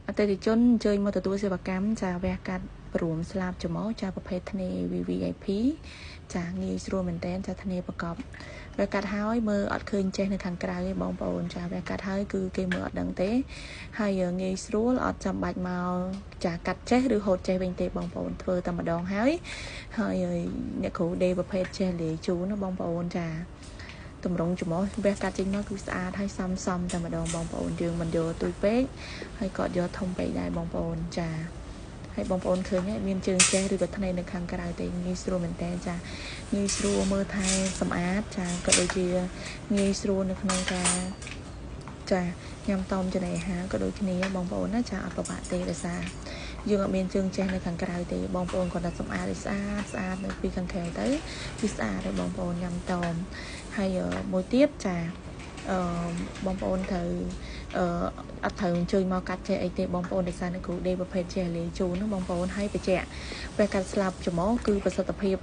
អតិថិជនអញ្ជើញមកទទួលសេវាកម្មចាវះកាត់ព្រមស្លាប់ច្រមុះចាប្រភេទធ្នេ VVIP ចាងាយស្រួលមែនតើចាធ្នេប្រកបវះកាត់ហើយមើលអត់ឃើញចេះនៅខាងក្រៅទេបងប្អូនចាវះកាត់ហើយគឺគេមើលអត់ដឹងទេហើយងាយស្រួលអត់ចាំបាច់មកចាកាត់ចេះឬហូតចេះវិញទេបងប្អូនធ្វើតែម្ដងហើយអ្នកគ្រូដេប្រភេទចេះលេជូនណាបងប្អូនចាតម្រងច្រមុះវះកាត់ចេញមកគឺស្អាតហើយសមតែម្ដងបងប្អូនយើងមិនយកទូចពេកហើយក៏យកធំពេកដែរបងប្អូនចាហើយបងប្អូនឃើញហើយមានជើងចេះឬក៏ធ្នេនៅខាងក្រៅទេងាយស្រួលមែនតើចាងាយស្រួលមើលថែសម្អាតចាក៏ដូចជាងាយស្រួលនៅក្នុងការចាញ៉ាំតំចំណីអាហារក៏ដូចគ្នាបងប្អូនណាចាអត់ពិបាកទេដោយសារយើងអត់មានជើងចេះនៅខាងក្រៅទេបងប្អូនគាត់តែសម្អាតឲ្យស្អាតនៅពីខាងក្រៅទៅគឺស្អាតហើយបងប្អូនញ៉ាំតំហើយមួយទៀតចាបងប្អូនត្រូវអត់ត្រូវអញ្ជើញមកកាត់ចេះអីទេបងប្អូនដោយសារអ្នកគ្រូដេប្រភេទចេះលេជូនណាបងប្អូនហើយបច្ចៈពេលកាត់ស្លាប់ច្រមុះគឺប្រសិទ្ធភាព